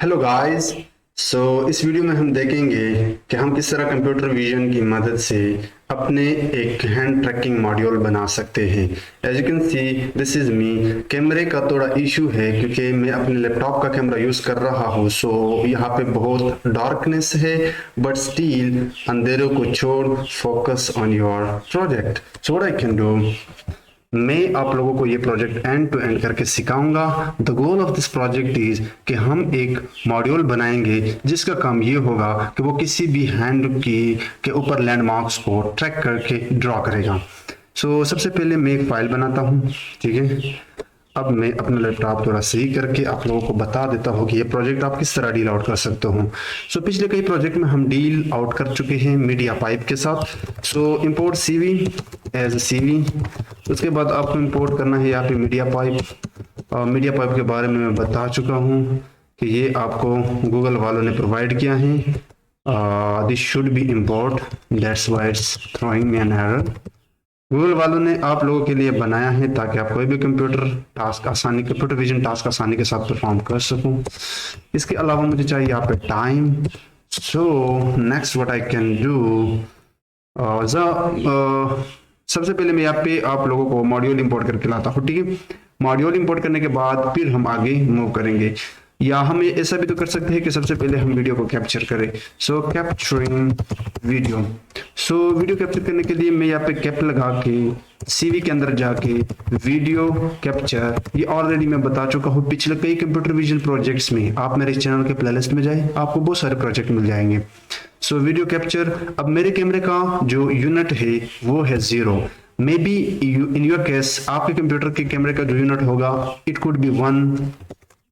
Hello guys. इस video में हम देखेंगे कि हम किस तरह कंप्यूटर विजन की मदद से अपने एक हैंड ट्रैकिंग मॉड्यूल बना सकते हैं। As you can see this is me. कैमरे का थोड़ा इशू है क्योंकि मैं अपने लैपटॉप का कैमरा यूज़ कर रहा हूँ। यहाँ पे बहुत डार्कनेस है, बट स्टिल अंधेरों को छोड़ focus on your project. So what I can do, मैं आप लोगों को ये प्रोजेक्ट एंड टू एंड करके सिखाऊंगा। The goal of this project is कि हम एक मॉड्यूल बनाएंगे जिसका काम ये होगा कि वो किसी भी हैंड की के ऊपर लैंडमार्क्स को ट्रैक करके ड्रॉ करेगा। सबसे पहले मैं एक फाइल बनाता हूँ, ठीक है। अब मैं अपना लैपटॉप थोड़ा सही करके आप लोगों को बता देता हूँ कि ये प्रोजेक्ट आप किस तरह डील आउट कर सकते हो। पिछले कई प्रोजेक्ट में हम डील आउट कर चुके हैं मीडिया पाइप के साथ। Import CV as CV. उसके बाद आपको इंपोर्ट करना है यहाँ पे मीडिया पाइप। मीडिया पाइप के बारे में मैं बता चुका हूँ कि ये आपको गूगल वालों ने प्रोवाइड किया है। This should be import, that's why it's throwing me an error. Google वालों ने आप लोगों के लिए बनाया है ताकि आप कोई भी कंप्यूटर विजन टास्क आसानी के साथ परफॉर्म कर सकूं। इसके अलावा मुझे चाहिए यहाँ पे time. Next what I can do, सबसे पहले मैं यहाँ पे आप लोगों को मॉड्यूल इंपोर्ट करके लाता हूँ, ठीक है। मॉड्यूल इंपोर्ट करने के बाद फिर हम आगे मूव करेंगे, या हम ऐसा भी तो कर सकते हैं कि सबसे पहले हम वीडियो को कैप्चर करें। Capturing video. वीडियो कैप्चर करने के लिए मैं यहाँ पे कैप लगा के सीवी के अंदर जाके वीडियो कैप्चर, ये ऑलरेडी मैं बता चुका हूँ पिछले कई कंप्यूटर विजन प्रोजेक्ट्स में। आप मेरे चैनल के प्लेलिस्ट में जाए, आपको बहुत सारे प्रोजेक्ट मिल जाएंगे। Video capture. अब मेरे कैमरे का जो यूनिट है वो है 0। May be in your case आपके कंप्यूटर के कैमरे का जो यूनिट होगा it could B 1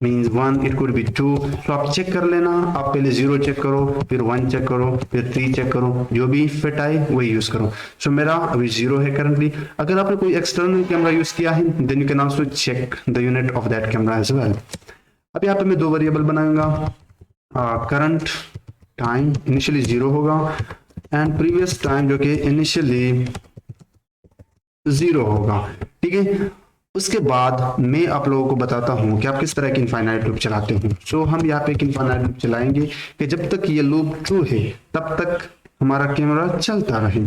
means 1, it could B 2। आप चेक कर लेना। आप पहले 0 चेक करो, फिर 1 चेक करो, फिर 3 चेक करो, जो भी फिट आए वही यूज करो। मेरा अभी 0 है करंटली। अगर आपने कोई एक्सटर्नल कैमरा यूज किया है then you can also check the unit of that camera as well. अब यहाँ पे मैं 2 वेरिएबल बनाऊंगा। करंट टाइम इनिशियली 0 होगा एंड प्रीवियस टाइम जो कि इनिशियली 0 होगा, ठीक है। उसके बाद मैं आप लोगों को बताता हूं कि आप किस तरह की इनफाइनाइट लूप चलाते हो। हम यहाँ पे एक इनफाइनाइट लूप चलाएंगे कि जब तक ये लूप ट्रू है तब तक हमारा कैमरा चलता रहे।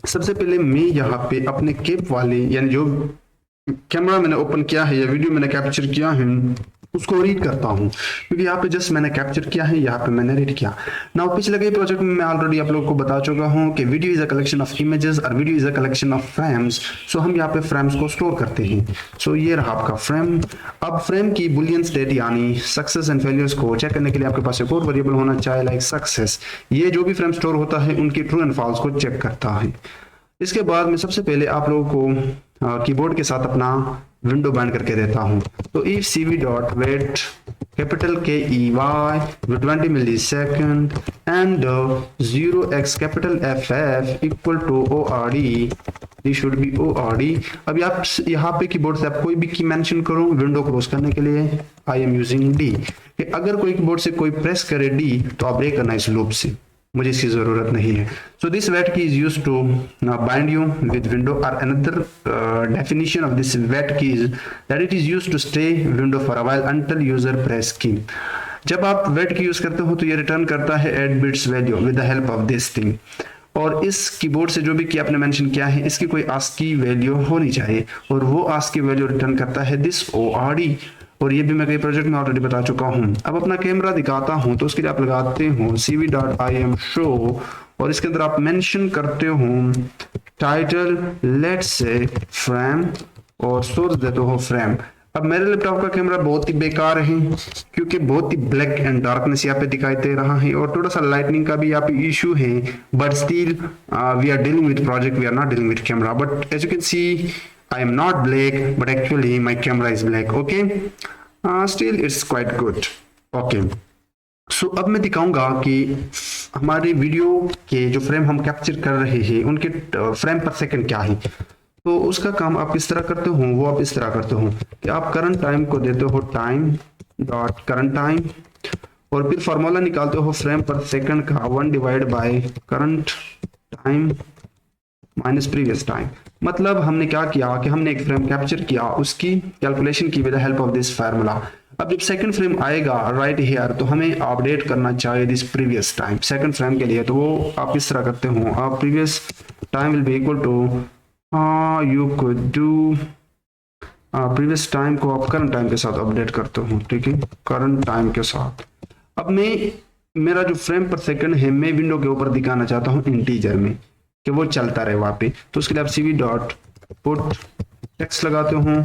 सबसे पहले मैं यहाँ पे अपने कैप वाले यानी जो कैमरा मैंने ओपन किया है या वीडियो मैंने कैप्चर किया है उसको रीड करता हूं, क्योंकि यहाँ पे जस्ट मैंने कैप्चर किया है, यहाँ पे मैंने रीड किया। नाउ पिछले कई प्रोजेक्ट में मैं ऑलरेडी आप लोगों को बता चुका हूं कि video is a collection of images और video is a collection of frames. हम यहाँ पे फ्रेम्स को स्टोर करते हैं। ये रहा आपका फ्रेम। अब फ्रेम की बुलियन स्टेट यानी सक्सेस एंड फेलियर्स को चेक करने के लिए आपके पास एक और वेरिएबल होना चाहिए लाइक सक्सेस। ये जो भी फ्रेम स्टोर होता है उनकी ट्रू एंड फॉल्स को चेक करता है। इसके बाद मैं सबसे पहले आप लोगों को कीबोर्ड के साथ अपना विंडो बैंड करके देता हूं। If cv dot wait capital KEY with 20 millisecond and 0x capital FF equal to ORD, this should be ORD। अभी आप यहाँ पे कीबोर्ड से आप कोई भी की मेंशन करो विंडो क्लोज करने के लिए। I am using D। कि अगर कोई कीबोर्ड से कोई प्रेस करे D तो आप ब्रेक करना इस लूप से, मुझे इसकी जरूरत नहीं है। This wet key is used to bind you with window, or another definition of this wet key is that it is used to stay window for a while until user press key। जब आप wet key use करते हो तो ये return करता है 8 bits value with the help of this thing. और इस कीबोर्ड से जो भी की आपने मेंशन किया है इसकी कोई ASCII वैल्यू होनी चाहिए, और वो ASCII वैल्यू रिटर्न करता है दिस ORD। और ये भी मैं कई प्रोजेक्ट में ऑलरेडी बता चुका हूं। अब अपना कैमरा दिखाता हूं तो उसके लिए आप लगाते हो cv.imshow और इसके अंदर आप मेंशन करते हो टाइटल लेट्स से फ्रेम और सोर्स देते हो फ्रेम। अब मेरे लैपटॉप का कैमरा बहुत ही बेकार है क्योंकि बहुत ही ब्लैक एंड डार्कनेस यहाँ पे दिखाई दे रहा है और थोड़ा सा लाइटनिंग का भी यहाँ पे इशू है, but still we are dealing with project, we are not dealing with camera. But as you can see I am not black, but actually my camera is black. Okay, still it's quite good. Okay, अब मैं दिखाऊंगा कि हमारे video के जो frame हम capture कर रहे हैं उनके फ्रेम पर सेकंड क्या है। उसका काम आप किस तरह करते हो, वो आप इस तरह करते हो कि आप करंट टाइम को देते हो टाइम डॉट करंट टाइम और फिर फॉर्मूला निकालते हो फ्रेम पर सेकंड का 1 divide by current time minus previous time. मतलब हमने क्या किया कि हमने एक फ्रेम कैप्चर किया, उसकी कैलकुलेशन की with the help of this formula. अब जब सेकंड फ्रेम आएगा राइट हियर तो हमें अपडेट करना चाहिए this previous time second frame के लिए। तो वो आप इस तरह करते हो, आप previous time will be equal to you could do previous time को आप करंट टाइम के साथ अपडेट करते हो, ठीक है, करंट टाइम के साथ। अब मैं मेरा जो फ्रेम पर सेकंड है मैं विंडो के ऊपर दिखाना चाहता हूँ इंटीजर में कि वो चलता रहे वहां पे। तो उसके लिए आप cv डॉट पुट टेक्स्ट लगाते हो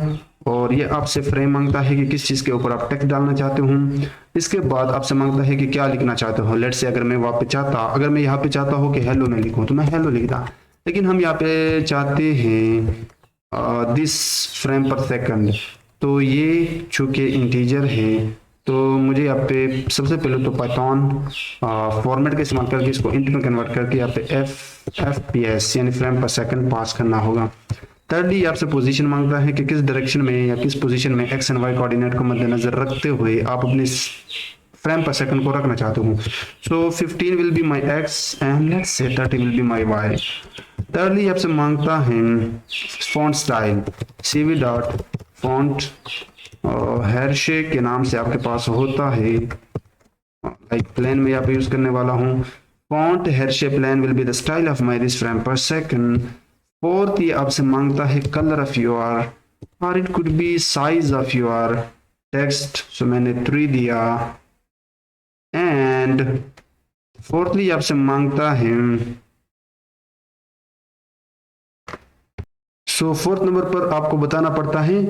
और ये आपसे फ्रेम मांगता है कि किस चीज के ऊपर आप टेक्स्ट डालना चाहते हो। इसके बाद आपसे मांगता है कि क्या लिखना चाहते हो। लेट्स से अगर मैं वहां पे चाहता, अगर मैं यहाँ पे चाहता हूँ कि हेलो मैं लिखूं तो मैं हेलो लिखता, लेकिन हम यहाँ पे चाहते हैं दिस फ्रेम पर सेकंड। तो ये चूंकि इंटीजर है तो मुझे यहाँ पे सबसे पहले तो पाइथन फॉर्मेट का इस्तेमाल करके इसको इंट में कन्वर्ट करके यहाँ पे fps यानी फ्रेम पर सेकंड पास करना होगा। thirdly आपसे पोजीशन मांगता है कि किस डायरेक्शन में या किस पोजीशन में x एंड y कोऑर्डिनेट को मद्देनजर रखते हुए आप अपने फ्रेम पर सेकंड को रखना चाहते हो। So 15 will be my x and let's say 30 will be my y। thirdly आपसे मांगता है font style, cv dot font Hershey के नाम से आपके पास होता है, लाइक प्लेन में यहाँ पे यूज करने वाला हूँ। Font Hershey plain will be the style of my this frame per second. Fourth ये आपसे मांगता है कलर ऑफ योर और it could be size of your text, so मैंने 3 दिया। एंड फोर्थली आपसे मांगता है सो फोर्थ नंबर पर आपको बताना पड़ता है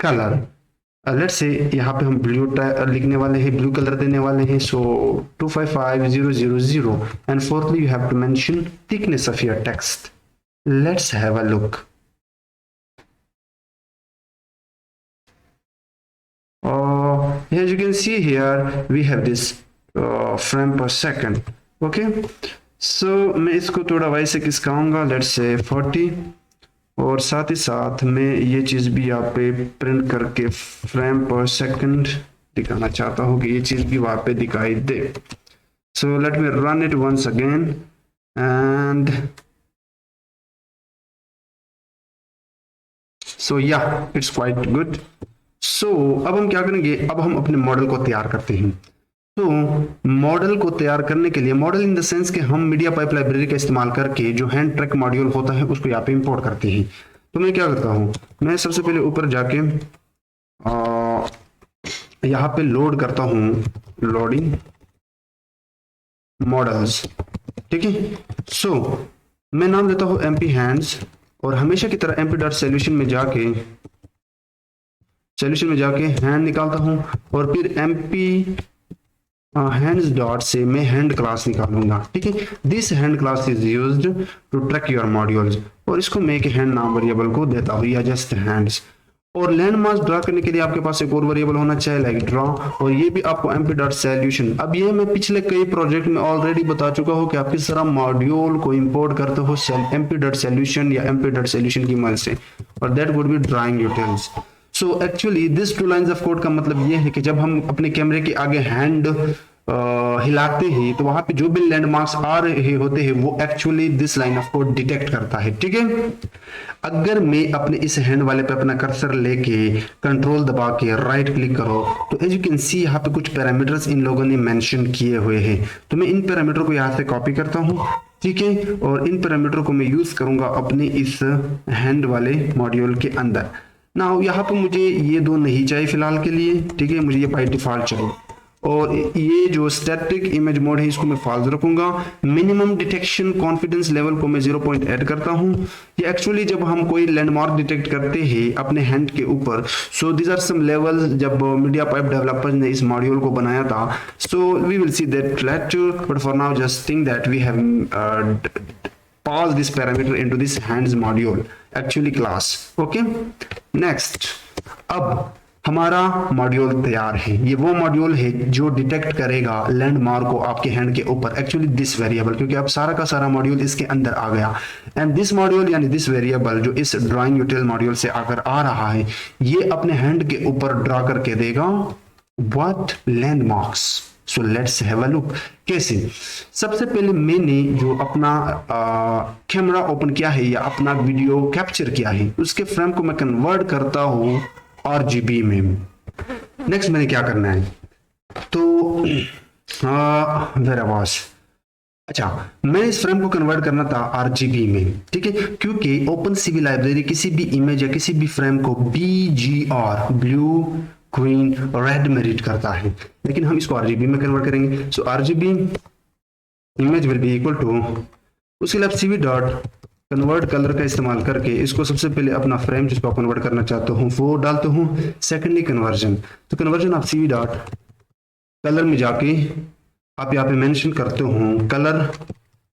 कलर। लेट्स से यहाँ पे हम ब्लू लिखने वाले हैं, ब्लू कलर देने वाले हैं, so 255000 and fourthly you have to mention thickness of your text. Let's have a look. As you can see here we have this frame per second, okay, so मैं इसको थोड़ा Y से खिसकाऊंगा, let's say 40, और साथ ही साथ मैं ये चीज भी यहाँ पे प्रिंट करके फ्रेम पर सेकंड दिखाना चाहता हूँ कि ये चीज भी वहां पे दिखाई दे। So let me run it once again and so yeah it's quite good. सो अब हम क्या करेंगे, अब हम अपने मॉडल को तैयार करते हैं। तो मॉडल को तैयार करने के लिए, मॉडल इन द सेंस कि हम मीडिया पाइप लाइब्रेरी का इस्तेमाल करके जो हैंड ट्रैक मॉड्यूल होता है उसको यहाँ पे इंपोर्ट करते हैं। तो मैं क्या करता हूँ, मैं सबसे पहले ऊपर जाके यहाँ पे लोड करता हूँ, लोडिंग मॉडल्स, ठीक है। सो मैं नाम देता हूँ MP हैंड्स और हमेशा की तरह MP डॉट सॉल्यूशन में जाके हैंड निकालता हूँ और फिर MP हैंड्स डॉट से मैं हैंड क्लास निकालूंगा, ठीक है। This hand class is used to track your modules और इसको मैं एक हैंड नाम वेरिएबल को देता हूँ या जस्ट हैंड्स। और लैंडमार्क ड्रा करने के लिए आपके पास एक और वेरिएबल होना चाहिए लाइक ड्रा, और ये भी आपको MP डॉट सॉल्यूशन। अब ये मैं पिछले कई प्रोजेक्ट में ऑलरेडी बता चुका हूँ कि आप किस तरह मॉड्यूल को इंपोर्ट करते हो MP डॉट सॉल्यूशन या MP डॉट सॉल्यूशन की मदद से, और that would be drawing utils. So actually this 2 lines of code का मतलब ये है कि जब हम अपने कैमरे के आगे हैंड हिलाते हैं तो वहां पे जो भी लैंडमार्क्स आ रहे होते हैं वो actually this line of code detect करता है, ठीक है। अगर मैं अपने इस हैंड वाले पे अपना कर्सर लेके कंट्रोल दबा के राइट क्लिक करो तो एज यू कैन सी यहाँ पे कुछ पैरामीटर्स इन लोगों ने मेंशन किए हुए हैं। तो मैं इन पैरामीटर को यहाँ से कॉपी करता हूँ, ठीक है, और इन पैरामीटर को मैं यूज करूंगा अपने इस हैंड वाले मॉड्यूल के अंदर। ना यहाँ पे मुझे ये 2 नहीं चाहिए फिलहाल के लिए, ठीक है, मुझे ये बाय डिफॉल्ट चाहिए। और ये जो स्टैटिक इमेज मोड है इसको मैं फॉल्स रखूंगा। मिनिमम डिटेक्शन कॉन्फिडेंस लेवल को मैं 0 पॉइंट ऐड करता हूं। ये एक्चुअली जब हम कोई लैंडमार्क डिटेक्ट करते हैं अपने हैंड के ऊपर, so this are some levels जब मीडिया पाइप डेवलपर्स ने इस मॉड्यूल को बनाया था। So we will see that later, but for now just think that we have pass this parameter into this hands module actually class, okay। next अब हमारा module तैयार है। ये वो मॉड्यूल है जो डिटेक्ट करेगा लैंडमार्क को आपके हैंड के ऊपर, एक्चुअली दिस वेरिएबल, क्योंकि अब सारा का सारा मॉड्यूल इसके अंदर आ गया। एंड दिस मॉड्यूल यानी दिस वेरिएबल जो इस ड्राइंग यूटिल मॉड्यूल से आकर आ रहा है, ये अपने हैंड के ऊपर ड्रा करके देगा what landmarks. So let's have a look. कैसे, सबसे पहले मैंने जो अपना कैमरा ओपन किया है या अपना वीडियो कैप्चर किया है उसके फ्रेम को मैं कन्वर्ट करता हूं RGB में, नेक्स्ट मैंने क्या करना है, तो वेर आवाज, अच्छा मैं इस फ्रेम को कन्वर्ट करना था आरजीबी में, ठीक है, क्योंकि ओपन सीवी लाइब्रेरी किसी भी इमेज या किसी भी फ्रेम को बीजीआर, ब्लू ग्रीन रेड में रीड करता है, लेकिन हम इसको आरजीबी में कन्वर्ट करेंगे। So RGB image will be equal to, उसके लिए आप सीवी डॉट कन्वर्ट कलर का इस्तेमाल करके इसको सबसे पहले अपना फ्रेम जिसको कन्वर्ट करना चाहते हो वो डालते हूँ। सेकेंडली कन्वर्जन, तो कन्वर्जन आप सीवी डॉट कलर में जाके आप यहाँ पे मेंशन करते हो कलर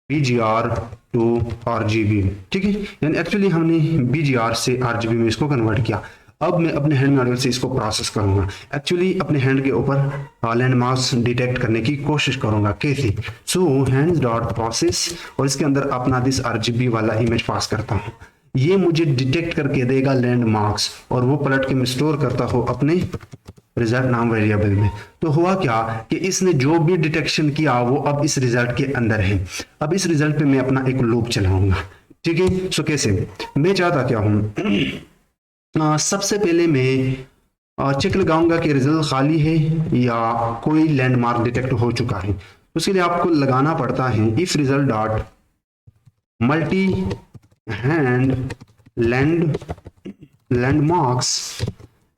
बीजीआर टू आरजीबी, ठीक है, यानी एक्चुअली हमने बीजीआर से आरजीबी में इसको कन्वर्ट किया। अब मैं अपने हैंड मॉड्यूल से इसको प्रोसेस करूंगा, एक्चुअली अपने हैंड के ऊपर लैंडमार्क्स डिटेक्ट करने की कोशिश करूंगा। कैसे? सो हैंड्स डॉट प्रोसेस और इसके अंदर अपना दिस आरजीबी वाला इमेज पास करता हूँ, ये मुझे डिटेक्ट करके देगा लैंडमार्क्स और वो पलट के मैं स्टोर करता हूँ अपने रिजल्ट नाम वेरिएबल में। तो हुआ क्या कि इसने जो भी डिटेक्शन किया वो अब इस रिजल्ट के अंदर है। अब इस रिजल्ट पे मैं अपना एक लूप चलाऊंगा, ठीक है। सो कैसे? मैं चाहता क्या हूं, सबसे पहले मैं चेक लगाऊंगा कि रिजल्ट खाली है या कोई लैंडमार्क डिटेक्ट हो चुका है। उसके लिए आपको लगाना पड़ता है if result dot multi hand landmarks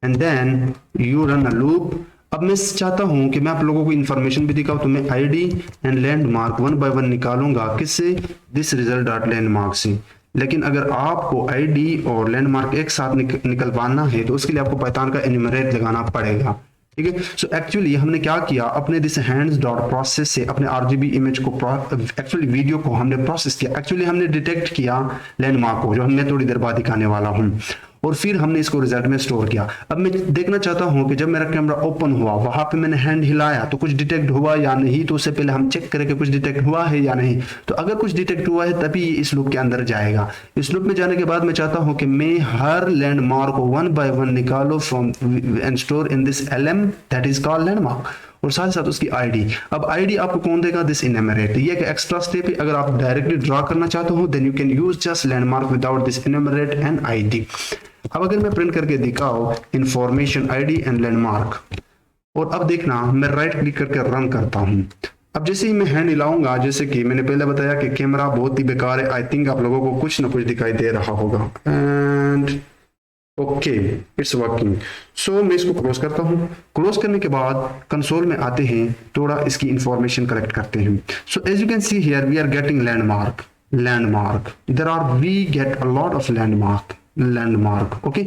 and then you run a loop. अब मैं चाहता हूं कि मैं आप लोगों को इंफॉर्मेशन भी दिखाऊं, तो मैं ID and landmark one by one निकालूंगा, किससे? दिस रिजल्ट डॉट लैंडमार्क से। लेकिन अगर आपको आईडी और लैंडमार्क एक साथ निकलवाना है तो उसके लिए आपको पाइथन का एन्यूमरेट लगाना पड़ेगा, ठीक है। सो एक्चुअली हमने क्या किया, अपने दिस हैंड्स डॉट प्रोसेस से अपने आरजीबी इमेज को एक्चुअली वीडियो को हमने प्रोसेस किया। एक्चुअली हमने डिटेक्ट किया लैंडमार्क को, जो मैं थोड़ी देर बाद दिखाने वाला हूँ, और फिर हमने इसको रिजल्ट में स्टोर किया। अब मैं देखना चाहता हूं कि जब मेरा कैमरा ओपन हुआ वहां पे मैंने हैंड हिलाया तो कुछ डिटेक्ट हुआ या नहीं, तो उससे पहले हम चेक करें कि कुछ डिटेक्ट हुआ है या नहीं। तो अगर कुछ डिटेक्ट हुआ है तभी ये इस लूप के अंदर जाएगा। इस लूप में जाने के बाद मैं चाहता हूं कि मैं हर लैंडमार्क को वन बाय वन निकालो from and store in this LM that is called landmark, और साथ साथ उसकी आईडी। अब आईडी आपको कौन देगा? दिस इनमेरेट। ये एक एक्स्ट्रा स्टेप है। अगर आप डायरेक्टली ड्रॉ करना चाहते हो then you can use just landmark without this enumerate and ID. अब अगर मैं प्रिंट करके दिखाओ इंफॉर्मेशन आईडी एंड लैंडमार्क, और अब देखना मैं राइट क्लिक करके रन करता हूं। अब जैसे ही मैं हैंड हिलाऊंगा, जैसे कि मैंने पहले बताया कि कैमरा बहुत ही बेकार है, आई थिंक आप लोगों को कुछ ना कुछ दिखाई दे रहा होगा, एंड ओके इट्स वर्किंग। सो मैं इसको क्लोज करता हूं। क्लोज करने के बाद कंसोल में आते हैं, थोड़ा इसकी इंफॉर्मेशन कलेक्ट करते हैं। So as you can see here we are getting landmark, there are we get a lot of landmark, okay.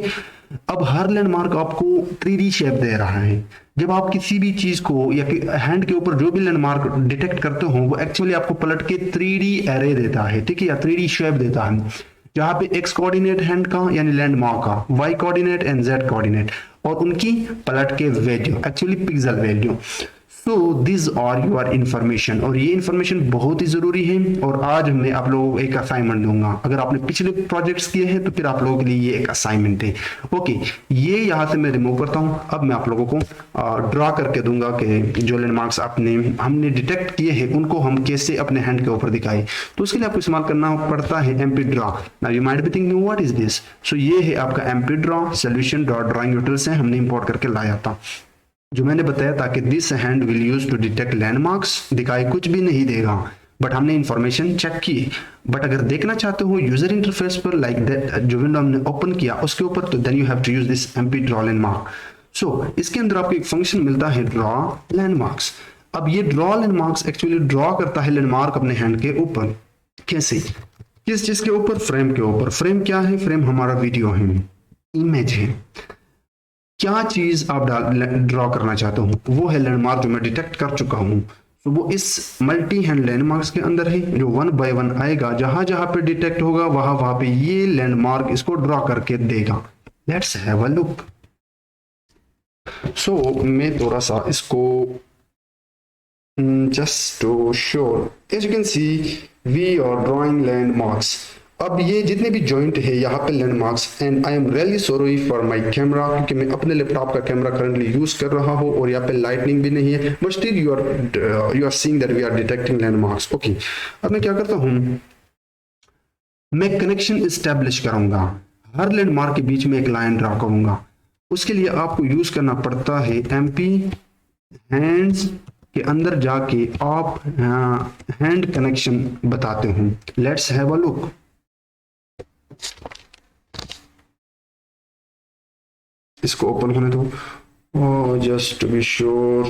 अब हर लैंडमार्क आपको 3D शेप दे रहा है। जब आप किसी भी चीज को या हैंड के ऊपर जो भी लैंडमार्क डिटेक्ट करते हो वो एक्चुअली आपको पलट के 3D एरे देता है, ठीक है, या 3D शेप देता है, जहां पे एक्स कोऑर्डिनेट हैंड का यानी लैंडमार्क का, Y coordinate and Z coordinate, और उनकी पलट के value actually pixel value. So this are your information, और ये इंफॉर्मेशन बहुत ही जरूरी है। और आज मैं आप लोगों को एक असाइनमेंट दूंगा। अगर आपने पिछले प्रोजेक्ट्स किए हैं तो फिर आप लोगों के लिए ये एक असाइनमेंट है, ओके। ये यहाँ से मैं रिमूव करता हूँ। अब मैं आप लोगों को ड्रॉ करके दूंगा कि जो लैंडमार्क्स हमने डिटेक्ट किए हैं उनको हम कैसे अपने हैंड के ऊपर दिखाए। तो उसके लिए आपको इस्तेमाल करना पड़ता है MP draw. Now you might be thinking what is this. So ये है आपका MP draw solution dot drawing util से हमने इंपोर्ट करके लाया था, जो मैंने बताया था कि this hand will use to detect landmarks. दिखाई कुछ भी नहीं देगा, बट हमने इंफॉर्मेशन चेक की। बट अगर देखना चाहते हो यूजर इंटरफेस पर लाइक दैट जो विंडो हमने ओपन किया उसके ऊपर, तो then you have to use this MP draw landmark. So इसके अंदर आपको एक फंक्शन मिलता है ड्रॉ लैंडमार्क्स। अब ये ड्रॉ लैंडमार्क्स एक्चुअली ड्रॉ करता है लैंडमार्क अपने हैंड के ऊपर। कैसे? किस चीज के ऊपर? फ्रेम के ऊपर। फ्रेम क्या है? फ्रेम हमारा वीडियो है, इमेज है। क्या चीज आप ड्रॉ करना चाहते हो वो है लैंडमार्क जो मैं डिटेक्ट कर चुका हूं। तो वो इस मल्टी हैंड लैंडमार्क्स के अंदर है, जो वन बाय वन आएगा, जहां जहां पे डिटेक्ट होगा वहां पे ये लैंडमार्क इसको ड्रॉ करके देगा। Let's have a look. So मैं थोड़ा सा इसको just to show, as you can see we are drawing landmarks. अब ये जितने भी जॉइंट है यहाँ पे landmarks, and I am really sorry for my camera, क्योंकि मैं अपने लैपटॉप का कैमरा करंटली यूज कर रहा हूँ और यहाँ पे लाइटनिंग भी नहीं है, but still you are seeing that we are detecting landmarks, okay. अब मैं क्या करता हूँ, मैं कनेक्शन एस्टेब्लिश करूंगा, हर लैंडमार्क के बीच में एक लाइन ड्रा करूंगा। उसके लिए आपको यूज करना पड़ता है MP हैंड्स के अंदर जाके आप हैंड कनेक्शन बताते हूं। Let's have a look. इसको ओपन होने दो just to be sure.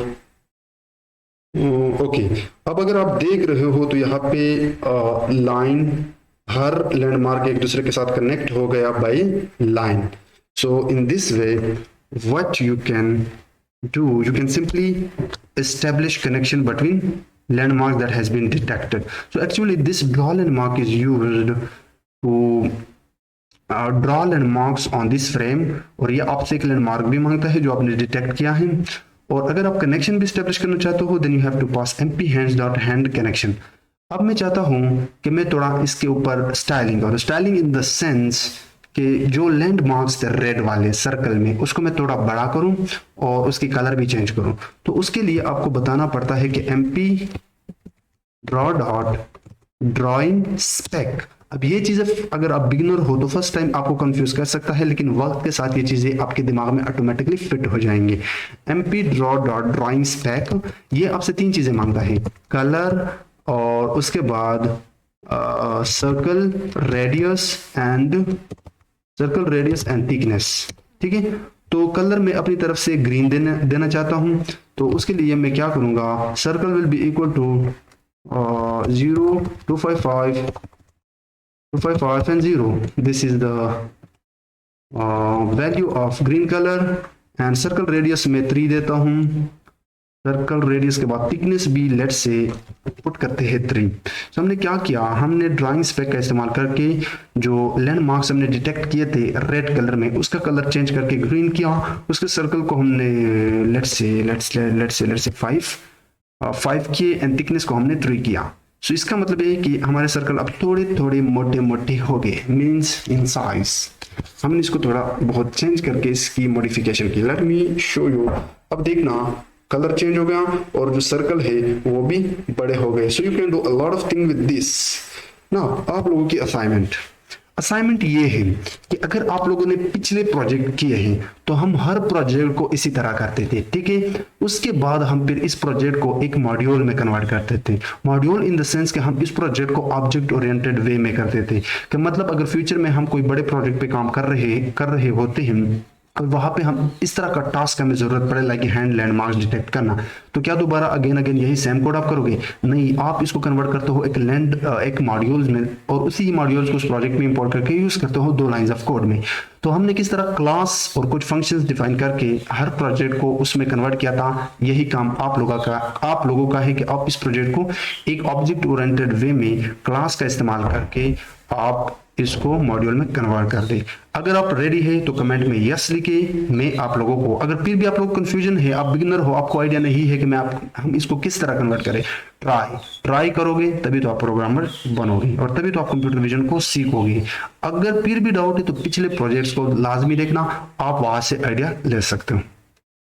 Okay, अब अगर आप देख रहे हो तो यहाँ पे लाइन, हर लैंडमार्क एक दूसरे के साथ कनेक्ट हो गया by line. So in this way what you can do, you can simply establish connection between landmarks that has been detected. So actually this draw landmark is used to draw landmarks on this frame, और ये आपसे एक landmark भी मांगता है जो आपने detect किया है। और अगर आप कनेक्शन भी स्टैब्लिश करना चाहते हो then you have to pass MP hands dot hand connection। अब मैं चाहता हूं कि मैं थोड़ा इसके ऊपर स्टाइलिंग करूं, स्टाइलिंग इन द सेंस कि जो लैंडमार्क्स थे रेड वाले सर्कल में उसको मैं थोड़ा बड़ा करूं और उसकी कलर भी चेंज करूं। तो उसके लिए आपको बताना पड़ता है कि MP draw dot drawing spec. अब ये चीजें अगर आप बिगिनर हो तो फर्स्ट टाइम आपको कंफ्यूज कर सकता है, लेकिन वक्त के साथ ये चीजें आपके दिमाग में ऑटोमेटिकली फिट हो जाएंगी। MP draw dot drawing spec ये आपसे 3 चीजें मांगता है, कलर और उसके बाद सर्कल रेडियस एंड थिकनेस। ठीक है, तो कलर में अपनी तरफ से ग्रीन देना चाहता हूं, तो उसके लिए मैं क्या करूंगा, circle will be equal to 0 255 and 0। This is the value of green colour and circle radius में 3 देता हूं। सर्कल रेडियस के बाद थिकनेस भी लेट से पुट करते हैं 3। तो हमने क्या किया, हमने ड्राइंग स्पेक का इस्तेमाल करके जो लैंडमार्क्स हमने डिटेक्ट किए थे रेड कलर में उसका कलर चेंज करके ग्रीन किया। उसके सर्कल को हमने लेट से 5 किए एंड थिकनेस को हमने 3 किया। सो इसका मतलब है कि हमारे सर्कल अब थोड़े मोटे हो गए, मीन्स इन साइज। हमने इसको थोड़ा बहुत चेंज करके इसकी मॉडिफिकेशन की। Let me show you. अब देखना कलर चेंज हो गया और जो सर्कल है वो भी बड़े हो गए। So you can do a lot of thing with this. Now आप लोगों की असाइनमेंट ये है कि अगर आप लोगों ने पिछले प्रोजेक्ट किए हैं तो हम हर प्रोजेक्ट को इसी तरह करते थे, ठीक है। उसके बाद हम फिर इस प्रोजेक्ट को एक मॉड्यूल में कन्वर्ट करते थे। मॉड्यूल इन द सेंस कि हम इस प्रोजेक्ट को ऑब्जेक्ट ओरिएंटेड वे में करते थे, कि मतलब अगर फ्यूचर में हम कोई बड़े प्रोजेक्ट पे काम कर रहे होते हैं और वहां पे हम इस तरह का टास्क हमें जरूरत पड़े लाइक हैंड लैंडमार्क्स डिटेक्ट करना, तो क्या दोबारा अगेन यही सेम कोड आप करोगे? नहीं, आप इसको कन्वर्ट करते हो एक मॉड्यूल्स में और उसी मॉड्यूल्स को उस प्रोजेक्ट में इंपोर्ट करके यूज करते हो 2 लाइंस ऑफ कोड में। तो हमने किस तरह क्लास और कुछ फंक्शंस डिफाइन करके हर प्रोजेक्ट को उसमें कन्वर्ट किया था, यही काम आप लोगों का है कि आप इस प्रोजेक्ट को एक ऑब्जेक्ट ओरिएंटेड वे में क्लास का इस्तेमाल करके आप इसको मॉड्यूल में कन्वर्ट कर दे। अगर आप रेडी है तो कमेंट में यस लिखे। मैं आप लोगों को, अगर फिर भी आप लोग कंफ्यूजन है, आप बिगिनर हो, आपको आइडिया नहीं है कि हम इसको किस तरह कन्वर्ट करें, ट्राई करोगे तभी तो आप प्रोग्रामर बनोगे और तभी तो आप कंप्यूटर विजन को सीखोगे। अगर फिर भी डाउट है तो पिछले प्रोजेक्ट्स को लाजमी देखना, आप वहां से आइडिया ले सकते हो।